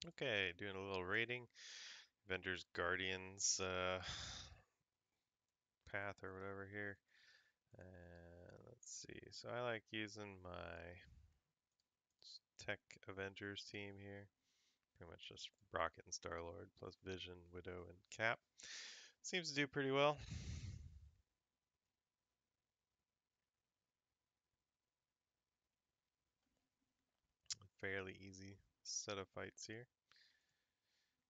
Okay, doing a little rating. Avengers Guardians path or whatever here. Let's see. So I like using my Tech Avengers team here. Pretty much just Rocket and Star-Lord plus Vision, Widow, and Cap. Seems to do pretty well. Fairly easy set of fights here.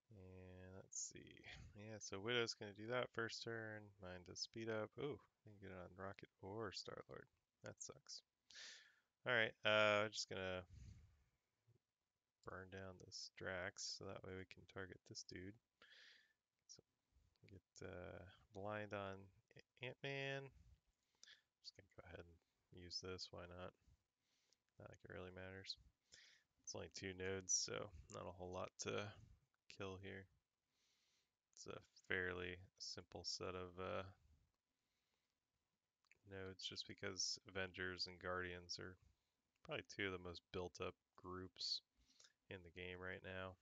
And let's see. Yeah, so Widow's going to do that first turn. Mine does speed up. Oh, I can get it on Rocket or Star-Lord. That sucks. Alright, just going to burn down this Drax so that way we can target this dude. So get blind on Ant-Man. Just going to go ahead and use this. Why not? Not like it really matters. It's only 2 nodes, so not a whole lot to kill here. It's a fairly simple set of nodes just because Avengers and Guardians are probably two of the most built up groups in the game right now.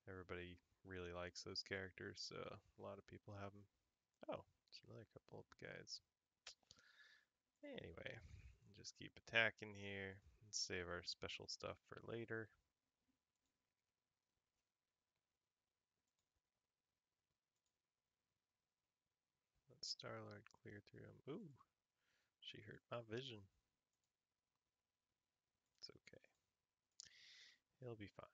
Everybody really likes those characters, so a lot of people have them. Oh, there's another couple of guys. Anyway, just keep attacking here and save our special stuff for later. Let Star-Lord clear through him. Ooh, she hurt my vision. It's okay. He'll be fine.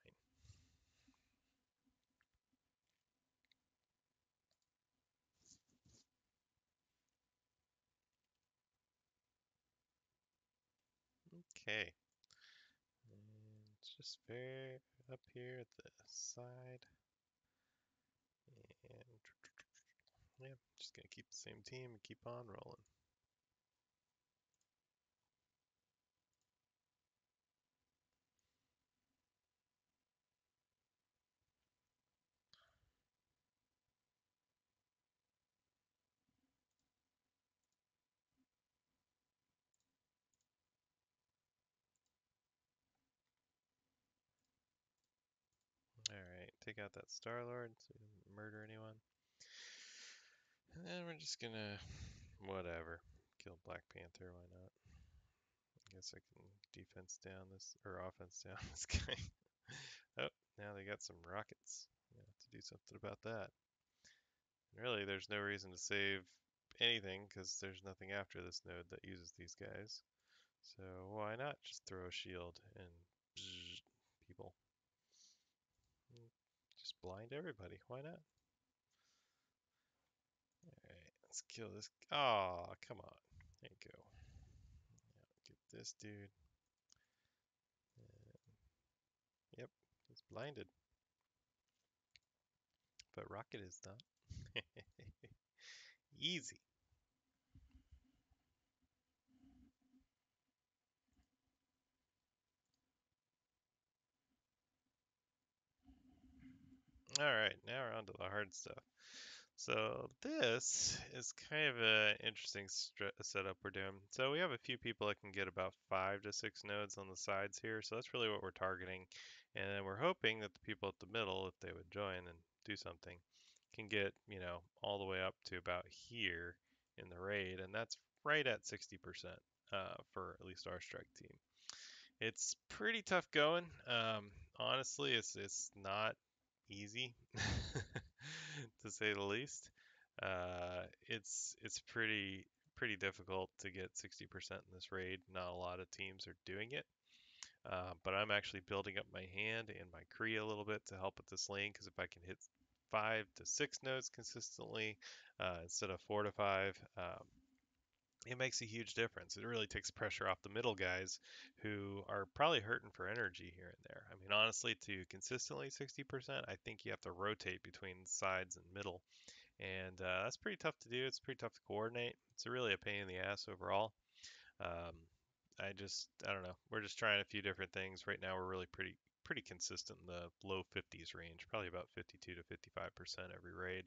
Okay. And just very up here at the side. And yeah, just gonna keep the same team and keep on rolling. Alright, take out that Star-Lord so he doesn't murder anyone. And then we're just gonna, whatever, kill Black Panther, why not? I guess I can defense down this, or offense down this guy. Oh, now they got some rockets. I have to do something about that. And really, there's no reason to save anything because there's nothing after this node that uses these guys. So why not just throw a shield and people? Just blind everybody. Why not? Alright, let's kill this. Oh, come on. There you go. Now get this dude. Yep, he's blinded. But Rocket is not. Easy. Alright, now we're on to the hard stuff. So this is kind of an interesting setup we're doing. So we have a few people that can get about 5 to 6 nodes on the sides here. So that's really what we're targeting. And then we're hoping that the people at the middle, if they would join and do something, can get, all the way up to about here in the raid. And that's right at 60% for at least our strike team. It's pretty tough going. Honestly, it's not easy to say the least. It's pretty difficult to get 60% in this raid. Not a lot of teams are doing it. But I'm actually building up my hand and my Kree a little bit to help with this lane because if I can hit 5 to 6 nodes consistently instead of 4 to 5, it makes a huge difference. It really takes pressure off the middle guys who are probably hurting for energy here and there. I mean, honestly, to consistently 60%, I think you have to rotate between sides and middle. And that's pretty tough to do. It's pretty tough to coordinate. It's really a pain in the ass overall. Um, I don't know. We're just trying a few different things. Right now, we're really pretty consistent in the low 50s range, probably about 52 to 55% every raid.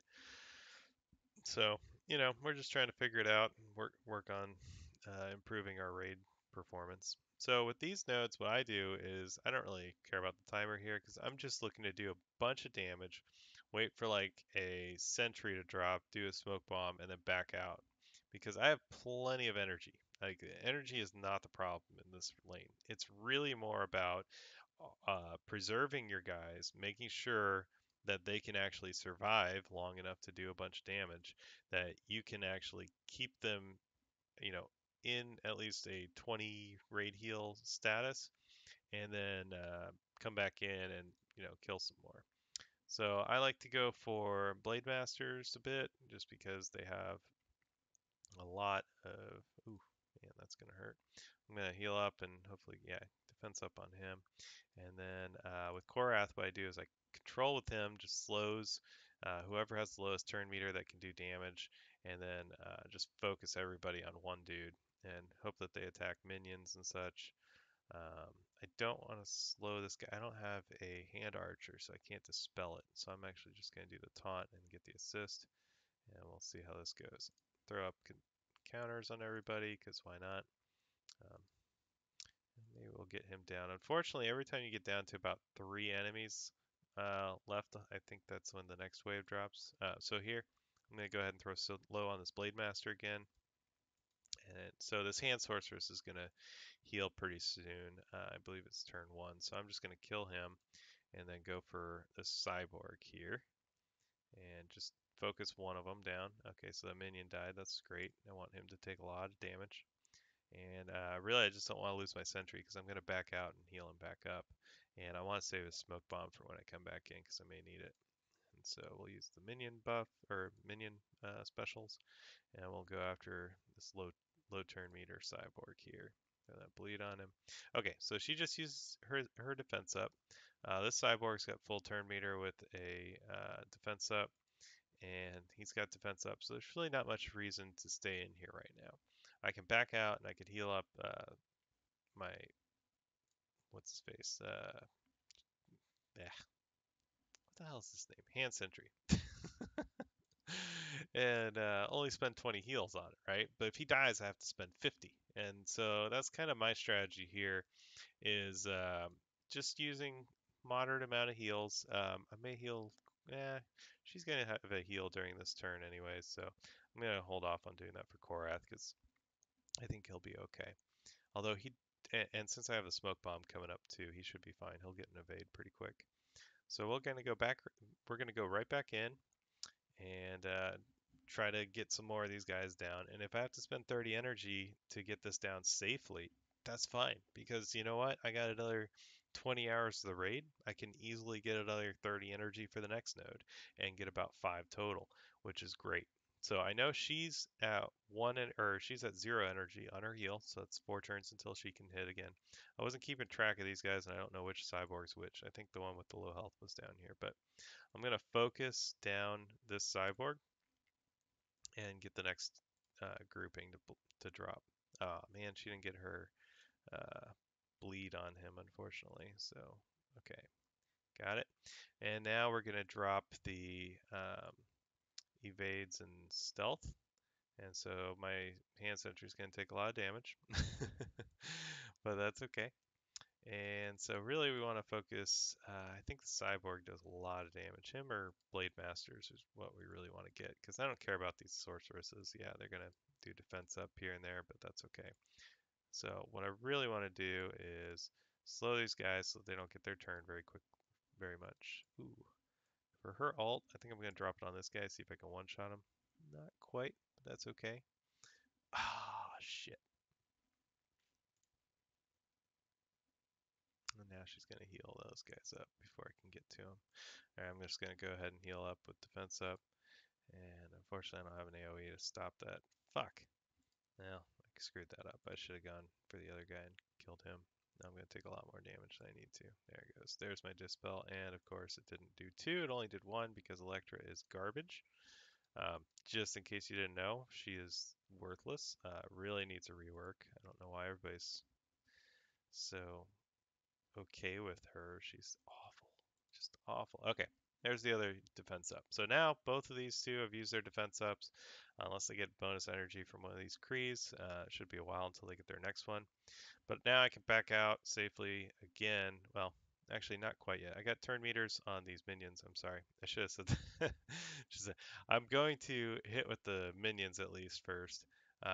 So, we're just trying to figure it out and work on improving our raid performance. So with these nodes, what I do is I don't really care about the timer here because I'm just looking to do a bunch of damage, wait for like a sentry to drop, do a smoke bomb, and then back out because I have plenty of energy. Like energy is not the problem in this lane. It's really more about preserving your guys, making sure that they can actually survive long enough to do a bunch of damage, that you can actually keep them, you know, in at least a 20 raid heal status, and then come back in and kill some more. So I like to go for Blade Masters a bit, just because they have a lot of. Ooh, man, that's gonna hurt. I'm gonna heal up and hopefully, yeah, defense up on him. And then with Korath, what I do is I control with him, just slows whoever has the lowest turn meter that can do damage, and then just focus everybody on one dude and hope that they attack minions and such. I don't want to slow this guy. I don't have a hand archer, so I can't dispel it. So I'm actually just going to do the taunt and get the assist, and we'll see how this goes. Throw up counters on everybody, because why not? Um, Maybe we'll get him down. Unfortunately, every time you get down to about 3 enemies left, I think that's when the next wave drops. So here, I'm going to go ahead and throw so low on this Blade Master again. And so this Hand Sorceress is going to heal pretty soon. I believe it's turn 1. So I'm just going to kill him and then go for the Cyborg here. And just focus one of them down. Okay, so the minion died. That's great. I want him to take a lot of damage. And really, I just don't want to lose my sentry because I'm going to back out and heal him back up. And I want to save a smoke bomb for when I come back in because I may need it. And so we'll use the minion buff or minion specials, and we'll go after this low turn meter cyborg here. Throw that bleed on him. Okay, so she just uses her defense up. This cyborg's got full turn meter with a defense up, and he's got defense up, so there's really not much reason to stay in here right now. I can back out and I could heal up my what's his face? Yeah, what the hell is his name? Hand Sentry. And only spend 20 heals on it, right? But if he dies, I have to spend 50. And so that's kind of my strategy here is just using moderate amount of heals. I may heal. She's gonna have a heal during this turn anyway, so I'm gonna hold off on doing that for Korath because I think he'll be okay. Although and since I have the smoke bomb coming up too, he should be fine. He'll get an evade pretty quick. So we're gonna go back. We're gonna go right back in and try to get some more of these guys down. And if I have to spend 30 energy to get this down safely, that's fine. Because you know what? I got another 20 hours of the raid. I can easily get another 30 energy for the next node and get about 5 total, which is great. So I know she's at she's at 0 energy on her heal, so it's 4 turns until she can hit again. I wasn't keeping track of these guys, and I don't know which cyborg's which. I think the one with the low health was down here, but I'm going to focus down this cyborg and get the next grouping to drop. Oh man, she didn't get her uh, bleed on him, unfortunately. So, okay, got it. And now we're going to drop the evades and stealth. And so my hand sentry is going to take a lot of damage, but that's okay. And so really we want to focus, I think the Cyborg does a lot of damage. Him or Blade Masters is what we really want to get, because I don't care about these sorceresses. Yeah, they're going to do defense up here and there, but that's okay. So what I really want to do is slow these guys so they don't get their turn very much. Ooh. For her ult, I think I'm going to drop it on this guy, see if I can one-shot him. Not quite, but that's okay. Ah, shit. And now she's going to heal those guys up before I can get to them. Alright, I'm just going to go ahead and heal up with defense up. And unfortunately, I don't have an AoE to stop that. Fuck. Well, I screwed that up. I should have gone for the other guy and killed him. Now I'm going to take a lot more damage than I need to. There it goes. There's my Dispel. And of course, it didn't do 2. It only did 1 because Electra is garbage. Just in case you didn't know, she is worthless. Really needs a rework. I don't know why everybody's so okay with her. She's awful. Just awful. Okay. There's the other defense up. So now both of these two have used their defense ups, unless they get bonus energy from one of these Krees. It should be a while until they get their next one. But now I can back out safely again. Well, actually not quite yet. I got turn meters on these minions. I'm sorry. I should have said that. I'm going to hit with the minions at least first,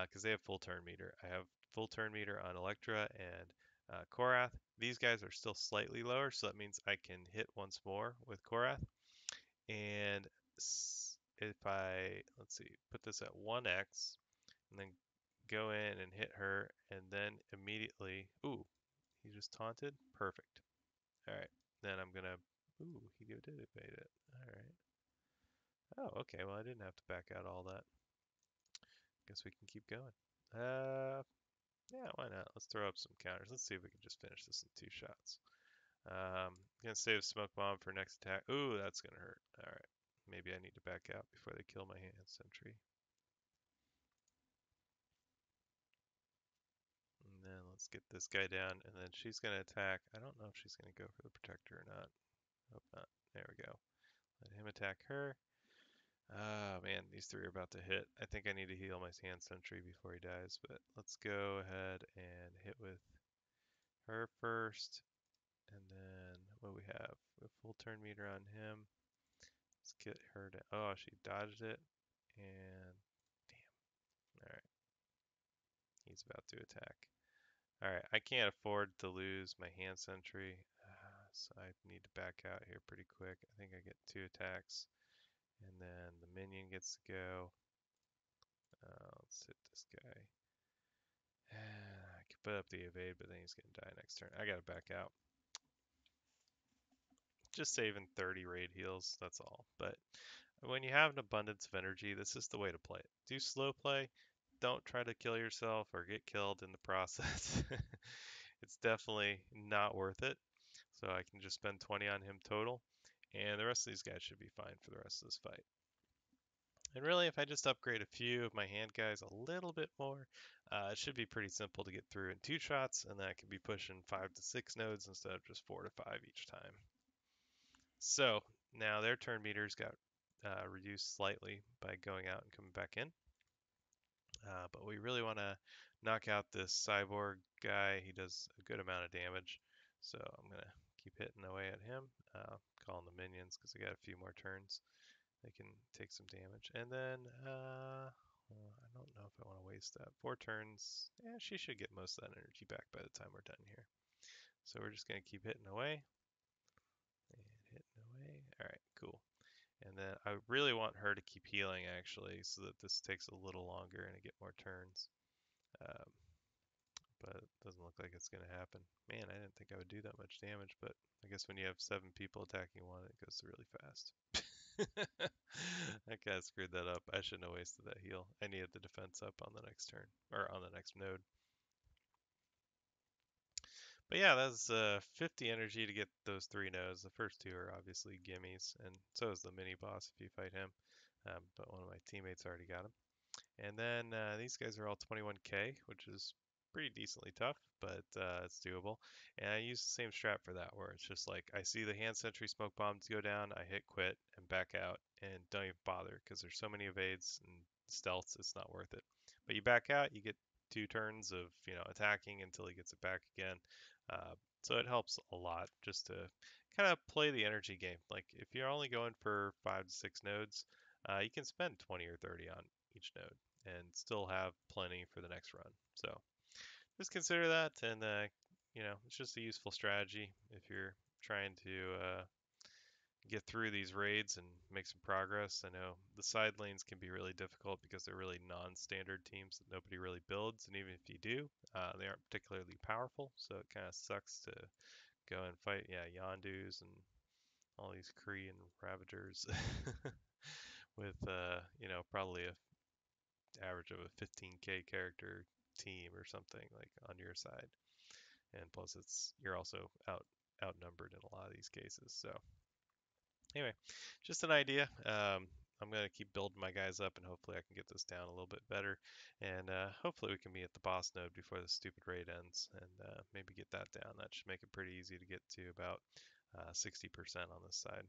because they have full turn meter. I have full turn meter on Electra and Korath. These guys are still slightly lower, so that means I can hit once more with Korath. And if I, let's see, put this at 1x, and then go in and hit her, and then immediately, ooh, he just taunted? Perfect. All right, then I'm gonna, ooh, he did evade it. All right. Oh, okay, well, I didn't have to back out all that. Guess we can keep going. Yeah, why not? Let's throw up some counters. Let's see if we can just finish this in 2 shots. Gonna save smoke bomb for next attack. Ooh, that's gonna hurt. All right, maybe I need to back out before they kill my hand sentry. And then let's get this guy down, and then she's gonna attack. I don't know if she's gonna go for the protector or not. Hope not. There we go. Let him attack her. Ah, man, these three are about to hit. I think I need to heal my hand sentry before he dies, but let's go ahead and hit with her first. And then what we have? We have full turn meter on him. Let's get her to. Oh, she dodged it. And damn. All right. He's about to attack. All right. I can't afford to lose my hand sentry. So I need to back out here pretty quick. I think I get 2 attacks. And then the minion gets to go. Let's hit this guy. I can put up the evade, but then he's going to die next turn. I got to back out. Just saving 30 raid heals, that's all. But when you have an abundance of energy, this is the way to play it. Do slow play. Don't try to kill yourself or get killed in the process. It's definitely not worth it. So I can just spend 20 on him total. And the rest of these guys should be fine for the rest of this fight. And really, if I just upgrade a few of my hand guys a little bit more, it should be pretty simple to get through in 2 shots, and then I can be pushing 5 to 6 nodes instead of just 4 to 5 each time. So now their turn meters got reduced slightly by going out and coming back in. But we really want to knock out this cyborg guy. He does a good amount of damage. So I'm going to keep hitting away at him, calling the minions because I got a few more turns. They can take some damage. And then, well, I don't know if I want to waste that. 4 turns. Yeah, she should get most of that energy back by the time we're done here. So we're just going to keep hitting away. And hitting away. Alright, cool. And then I really want her to keep healing, actually, so that this takes a little longer and I get more turns. But it doesn't look like it's going to happen. Man, I didn't think I would do that much damage, but I guess when you have 7 people attacking one, it goes really fast. I kind of screwed that up. I shouldn't have wasted that heal. I needed the defense up on the next turn, or on the next node. But yeah, that's 50 energy to get those 3 nodes. The first 2 are obviously gimmies, and so is the mini boss if you fight him. But one of my teammates already got him. And then these guys are all 21k, which is pretty decently tough, but it's doable. And I use the same strat for that, where it's just like I see the hand sentry smoke bombs go down, I hit quit and back out, and don't even bother because there's so many evades and stealths, it's not worth it. But you back out, you get 2 turns of attacking until he gets it back again. So it helps a lot just to kind of play the energy game. Like if you're only going for 5 to 6 nodes, you can spend 20 or 30 on each node and still have plenty for the next run. So just consider that, and it's just a useful strategy if you're trying to get through these raids and make some progress. I know the side lanes can be really difficult because they're really non-standard teams that nobody really builds, and even if you do, they aren't particularly powerful. So it kind of sucks to go and fight, Yondus and all these Kree and Ravagers with probably a average of a 15k character team or something like on your side. And plus you're also outnumbered in a lot of these cases. So anyway, just an idea. I'm going to keep building my guys up and hopefully I can get this down a little bit better. And hopefully we can be at the boss node before the stupid raid ends and maybe get that down. That should make it pretty easy to get to about 60% on this side.